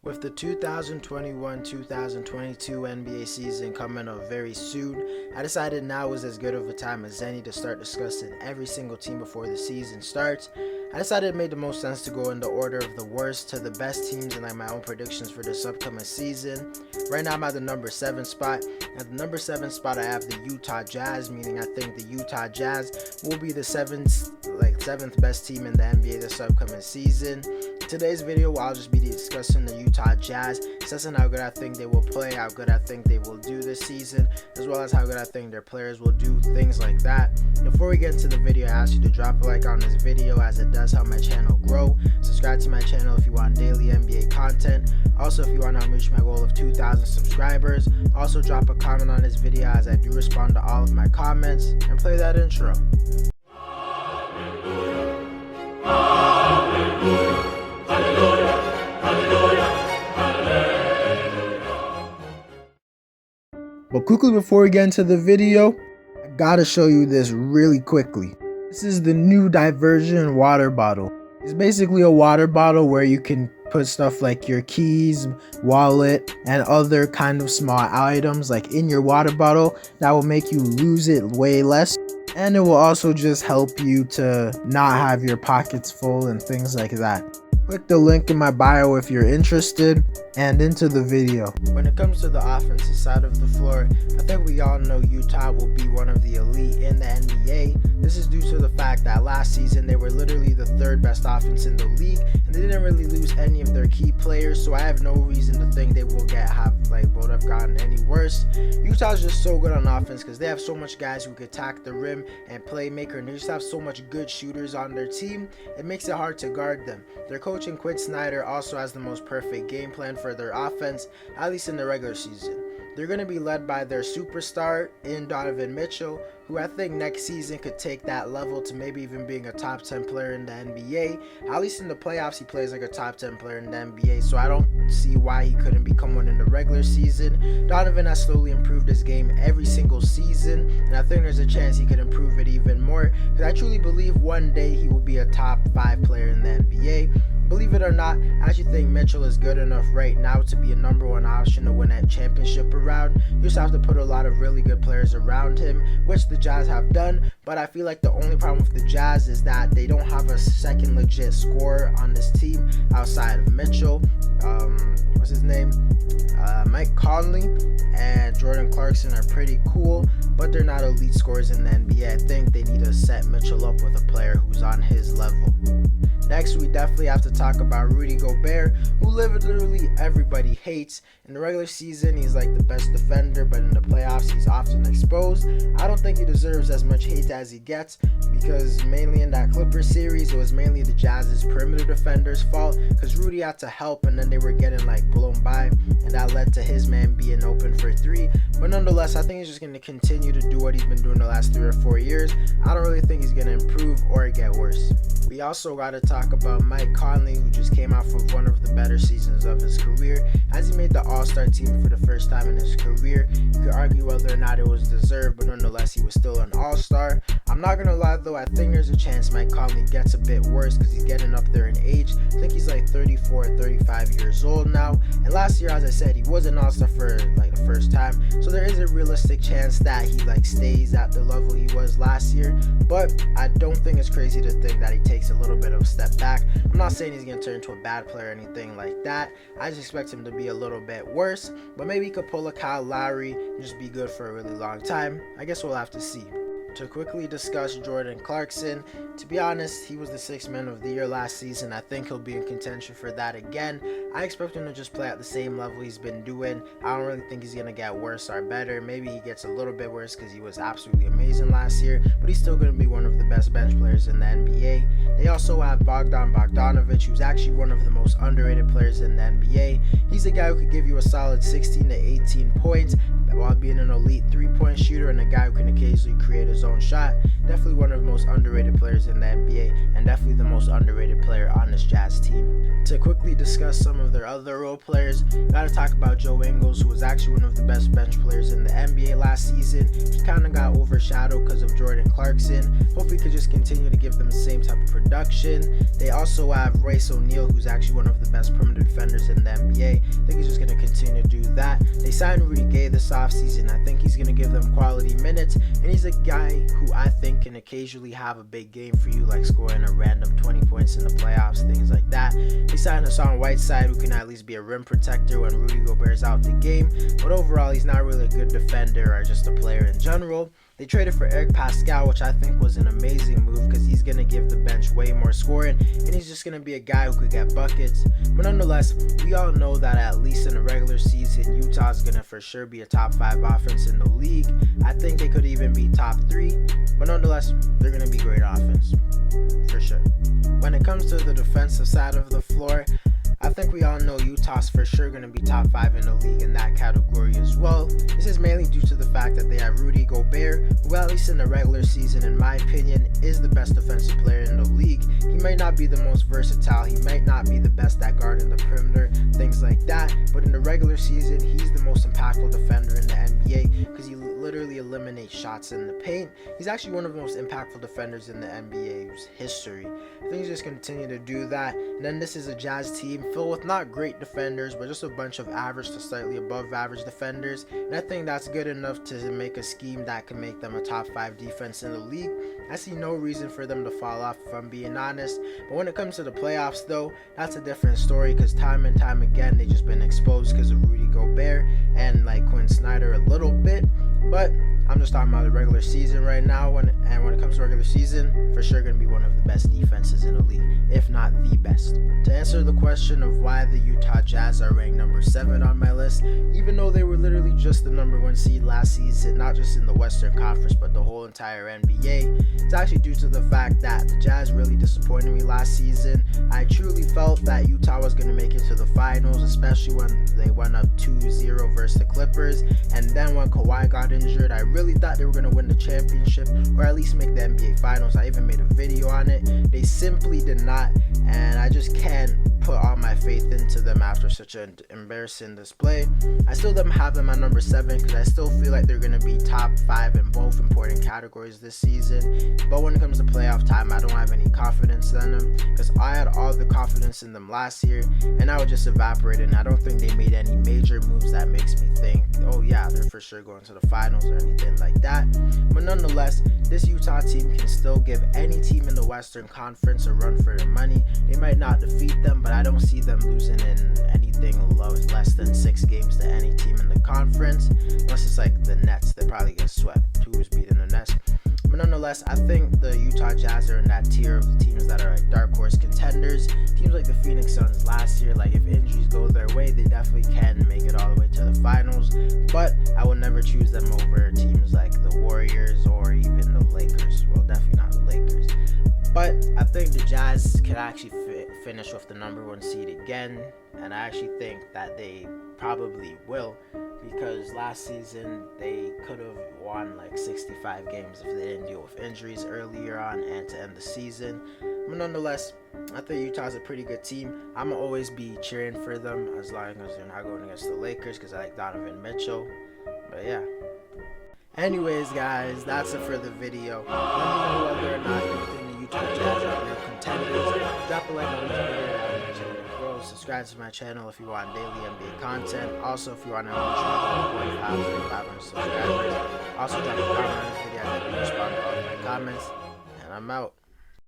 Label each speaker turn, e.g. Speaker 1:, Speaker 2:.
Speaker 1: With the 2021-2022 NBA season coming up very soon, I decided now was as good of a time as any to start discussing every single team before the season starts. I decided it made the most sense to go in the order of the worst to the best teams and my own predictions for this upcoming season. Right now I'm at the number 7 spot. At the number 7 spot I have the Utah Jazz, meaning I think the Utah Jazz will be the seventh best team in the NBA this upcoming season. In today's video I'll just be discussing the Utah Jazz, assessing how good I think they will play, how good I think they will do this season, as well as how good I think their players will do, things like that. Before we get into the video, I ask you to drop a like on this video as it does help my channel grow. Subscribe to my channel if you want daily NBA content. Also, if you want to reach my goal of 2,000 subscribers, also drop a comment on this video as I do respond to all of my comments, and play that intro. But quickly before we get into the video, I gotta show you this really quickly. This is the new diversion water bottle. It's basically a water bottle where you can put stuff like your keys, wallet, and other kind of small items like in your water bottle that will make you lose it way less. And it will also just help you to not have your pockets full and things like that. Click the link in my bio if you're interested, and into the video. When it comes to the offensive side of the floor, I think we all know Utah will be one of the elite in the NBA. This is due to the fact that last season they were literally the 3rd best offense in the league, and they didn't really lose any of their key players, so I have no reason to think they will have gotten any worse. Utah's just so good on offense because they have so much guys who can attack the rim and playmaker, and they just have so much good shooters on their team. It makes it hard to guard them. Their coach and Quinn Snyder also has the most perfect game plan for their offense, at least in the regular season. They're going to be led by their superstar in Donovan Mitchell, who I think next season could take that level to maybe even being a top 10 player in the NBA. At least in the playoffs he plays like a top 10 player in the NBA, so I don't see why he couldn't become one in the regular season. Donovan has slowly improved his game every single season, and I think there's a chance he could improve it even more, because I truly believe one day he will be a top 5 player in the NBA. Believe it or not, I actually think Mitchell is good enough right now to be a number 1 option to win that championship around. You just have to put a lot of really good players around him, which the Jazz have done, but I feel like the only problem with the Jazz is that they don't have a second legit scorer on this team outside of Mitchell. What's his name? Mike Conley and Jordan Clarkson are pretty cool, but they're not elite scorers in the NBA. I think they need to set Mitchell up with a player who's on his level. Next, we definitely have to talk about Rudy Gobert, who literally everybody hates. In the regular season, he's like the best defender, but in the playoffs, he's often exposed. I don't think he deserves as much hate as he gets, because mainly in that Clippers series, it was mainly the Jazz's perimeter defenders' fault, because Rudy had to help, and then they were getting blown by, and that led to his man being open for 3. But nonetheless, I think he's just going to continue to do what he's been doing the last 3 or 4 years. I don't really think he's going to improve or get worse. We also got to talk about Mike Conley, who just came off of one of the better seasons of his career, as he made the All-Star team for the first time in his career. You could argue whether or not it was deserved, but nonetheless, he was still an All-Star. I'm not going to lie though, I think there's a chance Mike Conley gets a bit worse because he's getting up there in age. I think he's like 34, 35 years old now, and last year, as I said, he was an All-Star for the first time, so there is a realistic chance that he stays at the level he was last year, but I don't think it's crazy to think that he takes a little bit of a step back. I'm not saying he's going to turn into a bad player or anything like that. I just expect him to be a little bit worse, but maybe he could pull a Kyle Lowry and just be good for a really long time. I guess we'll have to see. To quickly discuss Jordan Clarkson, to be honest, he was the 6th man of the year last season. I think he'll be in contention for that again. I expect him to just play at the same level he's been doing. I don't really think he's going to get worse or better. Maybe he gets a little bit worse because he was absolutely amazing last year, but he's still going to be one of the best bench players in the NBA. They also have Bogdan Bogdanovic, who's actually one of the most underrated players in the NBA. He's a guy who could give you a solid 16 to 18 points, while being an elite 3-point shooter and a guy who can occasionally create his own shot. Definitely one of the most underrated players in the NBA, and definitely the most underrated player on this Jazz team. To quickly discuss some of their other role players, gotta talk about Joe Ingles, who was actually one of the best bench players in the NBA last season. He kind of got overshadowed because of Jordan Clarkson. Hopefully he could just continue to give them the same type of production. They also have Royce O'Neal, who's actually one of the best perimeter defenders in the NBA. I think he's just going to continue to do that. They signed Rudy Gobert this offseason. I think he's going to give them quality minutes, and he's a guy who I think can occasionally have a big game for you, like scoring a random 20 points in the playoffs, things like that. They signed Hassan Whiteside, who can at least be a rim protector when Rudy Gobert is out the game, but overall he's not really a good defender or just a player in general. They traded for Eric Pascal, which I think was an amazing move because he's going to give the bench way more scoring, and he's just going to be a guy who could get buckets. But nonetheless, we all know that at least in the regular season, Utah's going to for sure be a top 5 offense in the league. I think they could even be top 3, but nonetheless, they're going to be great offense, for sure. When it comes to the defensive side of the floor, I think we all know Utah's for sure going to be top 5 in the league in that category as well. This is mainly due to the fact that they have Rudy Gobert, who at least in the regular season, in my opinion, is the best defensive player in the league. He might not be the most versatile, he might not be the best at guarding the perimeter, things like that, but in the regular season, he's the most impactful defender in the NBA because he literally eliminates shots in the paint. He's actually one of the most impactful defenders in the NBA's history. I think he's just continue to do that. And then this is a Jazz team filled with not great defenders, but just a bunch of average to slightly above average defenders. And I think that's good enough to make a scheme that can make them a top 5 defense in the league. I see no reason for them to fall off, if I'm being honest. But when it comes to the playoffs, though, that's a different story because time and time again, they've just been exposed because of Rudy Gobert and like Quinn Snyder a little bit. But I'm just talking about the regular season right now. When it comes to regular season, for sure going to be one of the best defenses in the league, if not the best. To answer the question of why the Utah Jazz are ranked number 7 on my list, even though they were literally just the number 1 seed last season, not just in the Western Conference, but the whole entire NBA, it's actually due to the fact that the Jazz really disappointed me last season. I truly felt that Utah was going to make it to the finals, especially when they went up 2-0 versus the Clippers, and then when Kawhi got injured, I really thought they were going to win the championship or at least make the NBA Finals. I even made a video on it. They simply did not, and I just can't put all my faith into them after such an embarrassing display. I still have them at number 7 because I still feel like they're going to be top 5 in both important categories this season. But when it comes to playoff time, I don't have any confidence in them because I had all the confidence in them last year, and now it just evaporated, and I don't think they made any major moves that makes me think, oh yeah, they're for sure going to the finals or anything like that. But nonetheless, this Utah team can still give any team in the Western Conference a run for their money. They might not defeat them, but I don't see them losing in anything less than 6 games to any team in the conference, unless it's like the Nets. They probably get swept. Who's beating the Nets? But nonetheless, I think the Utah Jazz are in that tier of teams that are like dark horse contenders. Teams like the Phoenix Suns last year, like if injuries go their way, they definitely can make it all the way to the finals. But I would never choose them over teams like the Warriors or even the Lakers. Well, definitely not the Lakers. But I think the Jazz can actually finish with the number 1 seed again, and I actually think that they probably will, because last season they could have won like 65 games if they didn't deal with injuries earlier on and to end the season. But nonetheless, I think Utah's a pretty good team. I'm going to always be cheering for them as long as they're not going against the Lakers because I like Donovan Mitchell. But yeah. Anyways, guys, that's it for the video. Let me know whether or not you think the Utah Jazz are real contenders. Drop a like on this video. Subscribe to my channel if you want daily NBA content. Also, if you want to reach 1,500 subscribers. Also, drop a comment on this video. I respond to all of my comments. And I'm out.